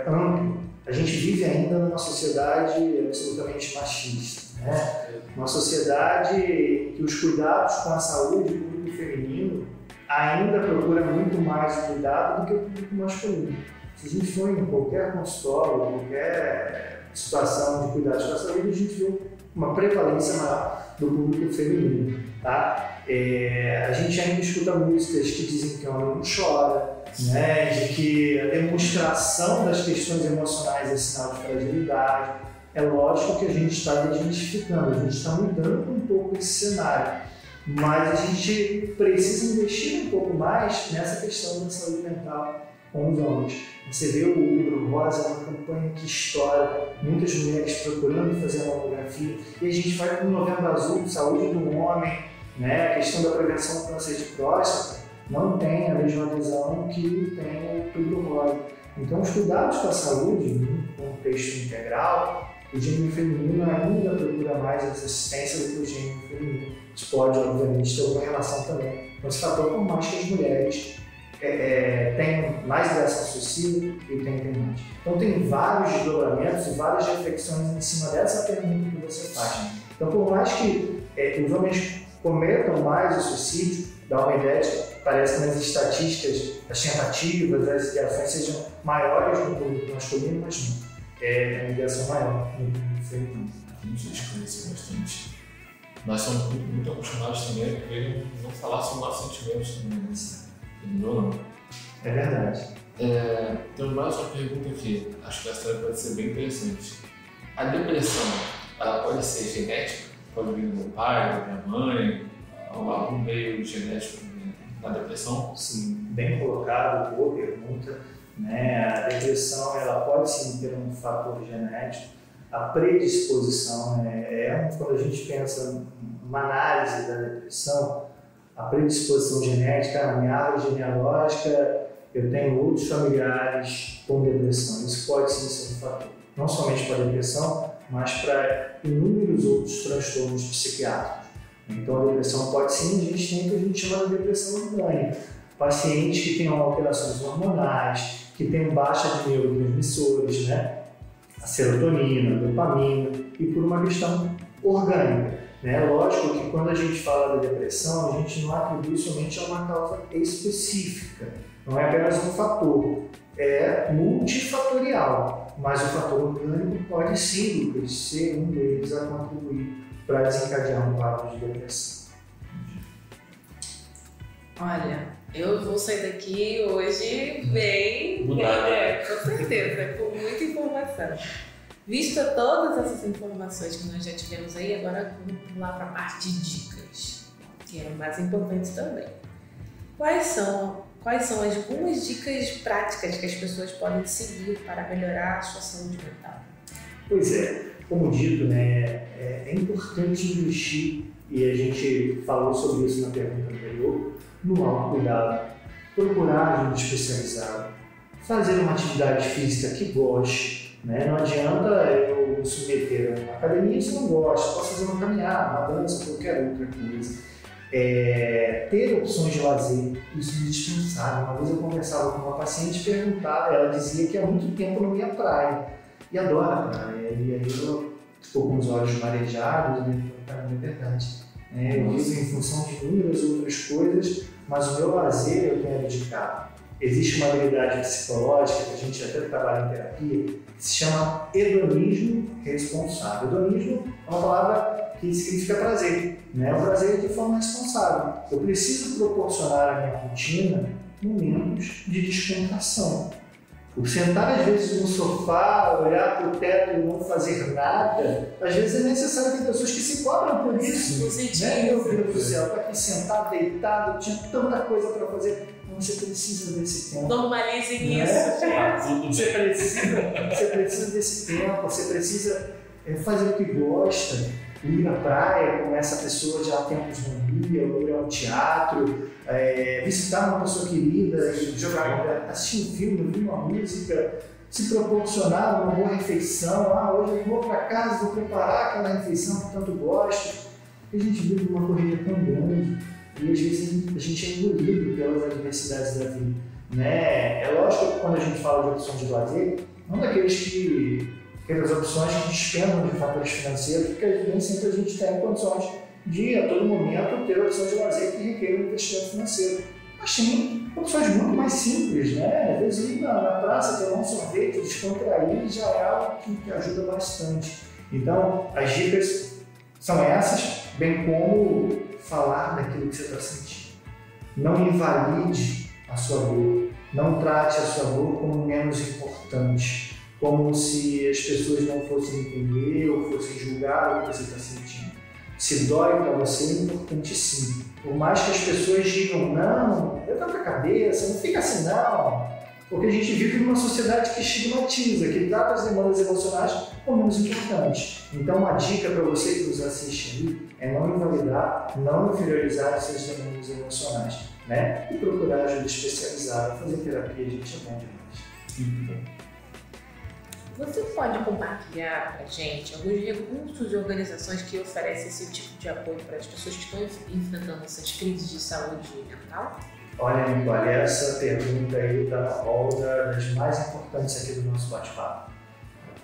amplo, a gente vive ainda numa sociedade absolutamente machista, né? Uma sociedade que os cuidados com a saúde do público feminino ainda procura muito mais cuidado do que o público masculino. Se a gente for em qualquer consultório, qualquer situação de cuidados com a saúde, a gente vê uma prevalência maior do público feminino, tá? A gente ainda escuta músicas que dizem que o homem não chora, né? De que a demonstração das questões emocionais é sinal de fragilidade. É lógico que a gente está desmistificando, a gente está mudando um pouco esse cenário, mas a gente precisa investir um pouco mais nessa questão da saúde mental com os homens. Você vê o Outubro Rosa, é uma campanha que estoura, muitas mulheres procurando fazer a mamografia, e a gente vai para o Novembro Azul, saúde do homem, né? A questão da prevenção do câncer de próstata não tem a mesma adesão que tem o Outubro Rosa. Então, os cuidados com a saúde, no contexto integral, o gênero feminino ainda procura mais essa assistência do que o gênero feminino. Isso pode, obviamente, ter alguma relação também com esse fator, por mais que as mulheres tenham mais ideação ao suicídio e tentem mais. Então, tem vários desdobramentos e várias reflexões em cima dessa pergunta que você faz. Então, por mais que os homens cometam mais o suicídio, dá uma ideia de que parece que nas estatísticas as tentativas, as ideações sejam maiores no público masculino, mas não. É uma ideação maior no público feminino. A gente esclareceu bastante. Nós somos muito acostumados também a querer não falar sobre nossos sentimentos também, né? Entendeu? Não? É verdade. Temos mais uma pergunta aqui, acho que essa pode ser bem interessante. A depressão, ela pode ser genética? Pode vir do meu pai, da minha mãe, ou algum meio genético na depressão? Sim, bem colocado, boa pergunta. Né? A depressão ela pode sim ter um fator genético. A predisposição, quando a gente pensa numa análise da depressão, a predisposição genética, na minha árvore genealógica, eu tenho outros familiares com depressão. Isso pode sim ser um fator, não somente para a depressão, mas para inúmeros outros transtornos psiquiátricos. Então, a depressão pode sim, a gente tem o que a gente chama de depressão orgânica. Pacientes que têm alterações hormonais, que têm baixa de neurotransmissores, né? A serotonina, a dopamina, e por uma questão orgânica. Né? Lógico que quando a gente fala da depressão, a gente não atribui somente a uma causa específica, não é apenas um fator, é multifatorial. mas o fator orgânico pode sim, Lucas, ser um deles a contribuir para desencadear um quadro de depressão. Olha, eu vou sair daqui hoje bem mudada. Com certeza, com muita informação. Vista todas essas informações que nós já tivemos aí, agora vamos lá para a parte de dicas, que é o mais importante também. Quais são algumas dicas práticas que as pessoas podem seguir para melhorar a sua saúde mental? Pois é, como dito, né, é importante investir, e a gente falou sobre isso na pergunta anterior, no autocuidado, procurar ajuda especializada, fazer uma atividade física que goste, né? Não adianta eu me submeter a uma academia se não gosto, posso fazer uma caminhada, uma dança, qualquer outra coisa. Ter opções de lazer, isso é indispensável. Uma vez eu conversava com uma paciente e perguntava, ela dizia que há muito tempo não ia à praia, e adora a praia, e aí eu ficou com os olhos marejados, né? Então, é verdade. Eu vivo em função de inúmeras outras coisas, mas o meu lazer eu tenho dedicado. Existe uma habilidade psicológica que a gente até trabalha em terapia, que se chama hedonismo responsável. Hedonismo é uma palavra que significa prazer, né? O prazer de forma responsável. Eu preciso proporcionar à minha rotina momentos de descontração. O sentar às vezes no sofá, olhar para o teto e não fazer nada, às vezes é necessário. Tem pessoas que se cobram por isso. Né? Meu Deus do céu, estou aqui sentado, deitado, tinha tanta coisa para fazer. Não, você precisa desse tempo. Normalizem isso. Você precisa desse tempo, você precisa fazer o que gosta. Ir à praia, como essa pessoa já há tempos não ia, ou ir ao teatro, visitar uma pessoa querida, jogar, assistir um filme, ouvir uma música, se proporcionar uma boa refeição. Hoje eu vou para casa, vou preparar aquela refeição que tanto gosto. A gente vive uma corrida tão grande e às vezes a gente é engolido pelas adversidades da vida. Né? É lógico que quando a gente fala de opções de lazer, não daqueles aquelas opções que despendam de fatores financeiros, porque nem sempre a gente tem condições de, a todo momento, ter opções de lazer que requerem investimento financeiro. Mas tem opções muito mais simples, né? Às vezes ir na praça, tomar um sorvete, descontrair, já é algo que ajuda bastante. Então, as dicas são essas, bem como falar daquilo que você está sentindo. Não invalide a sua dor, não trate a sua dor como menos importante, como se as pessoas não fossem entender ou fossem julgar o que você está sentindo. Se dói para você, é importante sim. Por mais que as pessoas digam, não, levanta a cabeça, não fica assim não. Porque a gente vive numa sociedade que estigmatiza, que trata as demandas emocionais como menos importantes. Então, uma dica para você que nos assiste aí é não invalidar, não inferiorizar as suas demandas emocionais, né? E procurar ajuda especializada, fazer terapia, gente, é bom demais. Você pode compartilhar para a gente alguns recursos e organizações que oferecem esse tipo de apoio para as pessoas que estão enfrentando essas crises de saúde mental? Olha, Nicole, essa pergunta aí está na roda das mais importantes aqui do nosso bate-papo.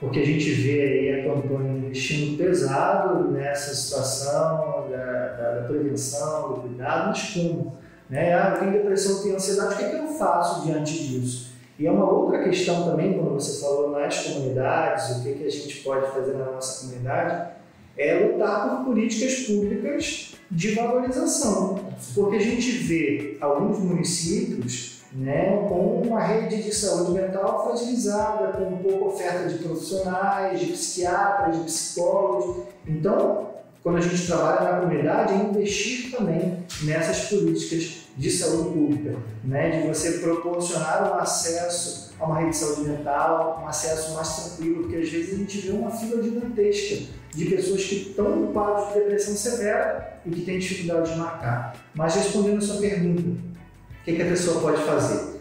Porque a gente vê aí a campanha investindo pesado nessa situação da prevenção, do cuidado, mas como? Né? Eu tenho depressão, tenho ansiedade, o que eu faço diante disso? E é uma outra questão também, quando você falou nas comunidades, o que a gente pode fazer na nossa comunidade, é lutar por políticas públicas de valorização. Porque a gente vê alguns municípios, né, com uma rede de saúde mental fragilizada, com pouca oferta de profissionais, de psiquiatras, de psicólogos. Então, quando a gente trabalha na comunidade, é investir também nessas políticas de saúde pública, né? De você proporcionar um acesso a uma rede de saúde mental, um acesso mais tranquilo, porque às vezes a gente vê uma fila gigantesca de pessoas que estão em quadro de depressão severa e que têm dificuldade de marcar. Mas respondendo a sua pergunta, o que a pessoa pode fazer?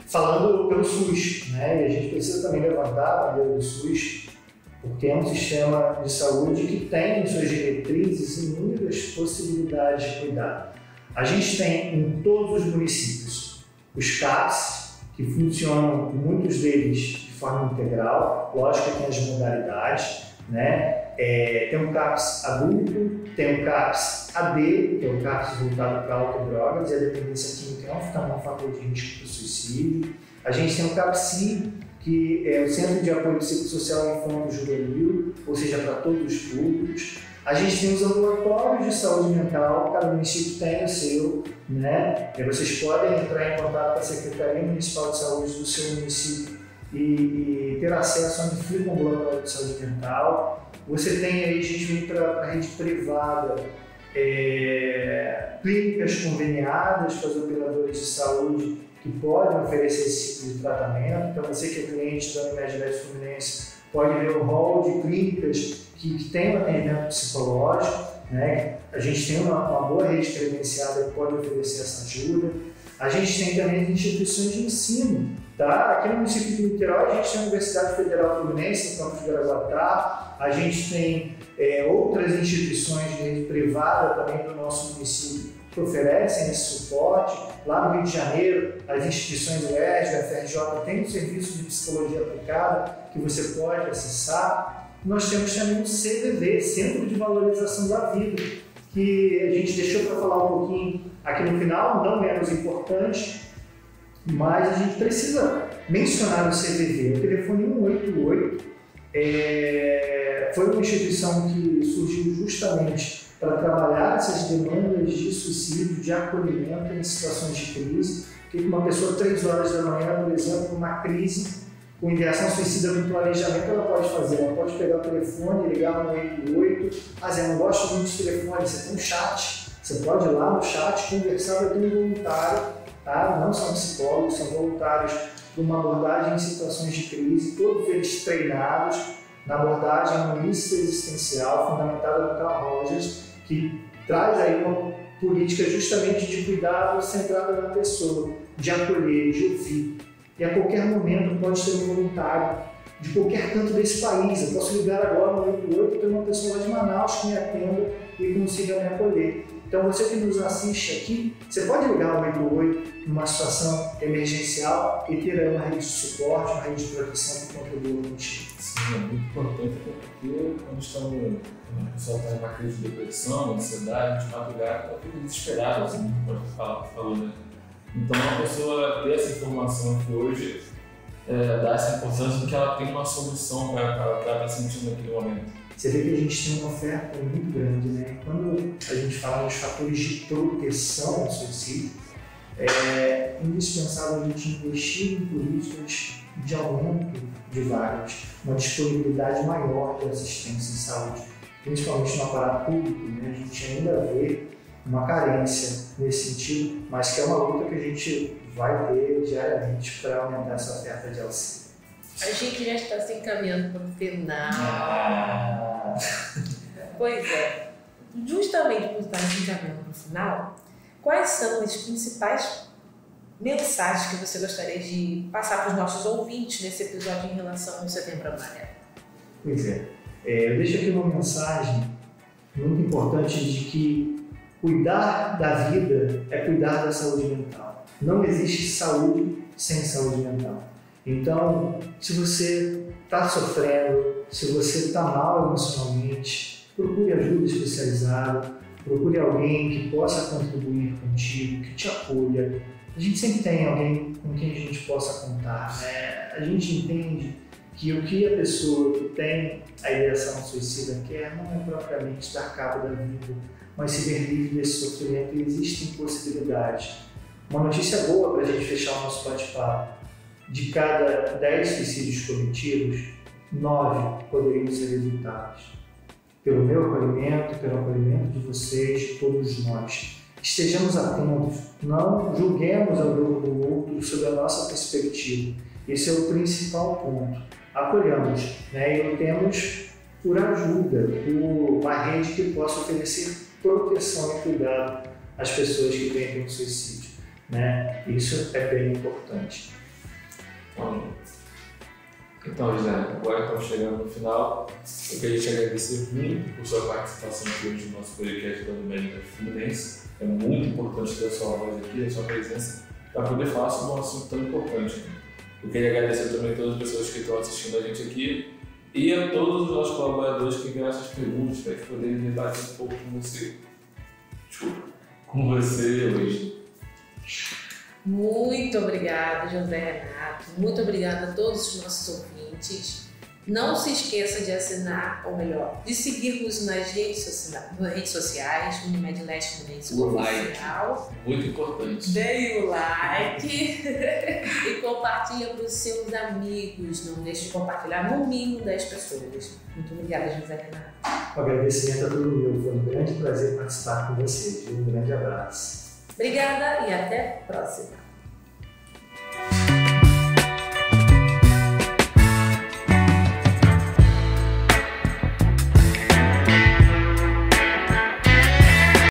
Falando pelo SUS, né? E a gente precisa também levantar a bandeira do SUS, porque é um sistema de saúde que tem em suas diretrizes inúmeras possibilidades de cuidado. A gente tem em todos os municípios os CAPs, que funcionam, muitos deles, de forma integral, lógico que tem as modalidades, né? Tem o CAPS adulto, tem o CAPS AD, que é o CAPS voltado para álcool e drogas, e a dependência química é um fator de risco para o suicídio. A gente tem o CAPSI, que é o Centro de Apoio Psicossocial Infanto-Juvenil, ou seja, para todos os públicos. A gente tem os ambulatórios de saúde mental, cada município tem o seu, né? E vocês podem entrar em contato com a Secretaria Municipal de Saúde do seu município e ter acesso a onde fica o ambulatório de saúde mental. Você tem aí, gente, vindo para a rede privada, clínicas conveniadas com as operadoras de saúde que podem oferecer esse tipo de tratamento. Então, você que é cliente da Unimed Leste Fluminense pode ver o hall de clínicas que tem um atendimento psicológico, né? A gente tem uma boa rede credenciada que pode oferecer essa ajuda. A gente tem também as instituições de ensino, tá? Aqui no município de Niterói a gente tem a Universidade Federal Fluminense, no campus de Guaraguatá. A gente tem outras instituições de rede privada também do nosso município que oferecem esse suporte. Lá no Rio de Janeiro, as instituições UERJ, a FRJ, tem um serviço de psicologia aplicada que você pode acessar. Nós temos também o CVV, Centro de Valorização da Vida, que a gente deixou para falar um pouquinho aqui no final, não menos importante, mas a gente precisa mencionar o CVV. O telefone 188 foi uma instituição que surgiu justamente para trabalhar essas demandas de suicídio, de acolhimento em situações de crise. Porque uma pessoa, 3 horas da manhã, por exemplo, numa crise, com ideação suicida com planejamento, ela pode fazer. Ela pode pegar o telefone, ligar no 188, eu não gosto muito de telefone, você tem um chat, você pode ir lá no chat, conversar, vai ter um voluntário, tá? Não são psicólogos, são voluntários para uma abordagem em situações de crise, todos eles treinados na abordagem humanista existencial, fundamentada no Carl Rogers, que traz aí uma política justamente de cuidado centrada na pessoa, de acolher, de ouvir. E a qualquer momento pode ter um voluntário de qualquer canto desse país. Eu posso ligar agora no 88 e ter uma pessoa lá de Manaus que me atenda e consiga me acolher. Então você que nos assiste aqui, você pode ligar no 88 numa situação emergencial e ter aí uma rede de suporte, uma rede de proteção que contribua contigo. Sim, é muito importante, porque quando a pessoa está em uma crise de depressão, ansiedade, de madrugada, ela fica desesperada, assim, como você falou, né? Então, a pessoa ter essa informação que hoje dá essa importância de que ela tem uma solução para o que ela está sentindo naquele momento. Você vê que a gente tem uma oferta muito grande, né? Quando a gente fala dos fatores de proteção ao suicídio, é indispensável a gente investir em políticas de aumento de vagas, uma disponibilidade maior de assistência em saúde, principalmente no aparato público, né? A gente ainda vê uma carência nesse sentido, mas que é uma luta que a gente vai ter diariamente para aumentar essa oferta de auxílio. A gente já está se encaminhando para o final. Pois é. Justamente por estar se encaminhando para o final, quais são as principais mensagens que você gostaria de passar para os nossos ouvintes nesse episódio em relação ao Setembro Amarelo? Pois é. Eu deixo aqui uma mensagem muito importante de que cuidar da vida é cuidar da saúde mental. Não existe saúde sem saúde mental. Então, se você está sofrendo, se você está mal emocionalmente, procure ajuda especializada, procure alguém que possa contribuir contigo, que te acolha. A gente sempre tem alguém com quem a gente possa contar, né? A gente entende que o que a pessoa que tem a ideação suicida quer não é propriamente dar cabo da vida, mas se ver livre desse sofrimento, e existem possibilidades. Uma notícia boa para a gente fechar o nosso bate-papo: de cada 10 suicídios cometidos, 9 poderiam ser evitados. Pelo meu acolhimento, pelo acolhimento de vocês, de todos nós. Estejamos atentos, não julguemos a dor do outro sob a nossa perspectiva. Esse é o principal ponto. Acolhamos, né? E lutemos por ajuda, por uma rede que possa oferecer proteção e cuidado às pessoas que vêm com suicídio, né? Isso é bem importante. Então, José, agora estamos chegando no final. Eu queria te agradecer muito por sua participação aqui hoje no nosso podcast da Unimed Leste Fluminense. É muito importante ter a sua voz aqui, a sua presença, para poder falar sobre um assunto tão importante. Eu queria agradecer também a todas as pessoas que estão assistindo a gente aqui e a todos os nossos colaboradores que enviaram essas perguntas para a gente poder debater um pouco com você. Com você hoje. Muito obrigada, José Renato. Muito obrigada a todos os nossos ouvintes. Não se esqueça de assinar, ou melhor, de seguir-nos nas redes sociais, Unimed Leste Fluminense Oficial. Muito importante. Dê o like e compartilha para os seus amigos. Não deixe de compartilhar no mínimo 10 pessoas. Muito obrigada, José Renato. O agradecimento a todo meu. Foi um grande prazer participar com vocês. Um grande abraço. Obrigada e até a próxima.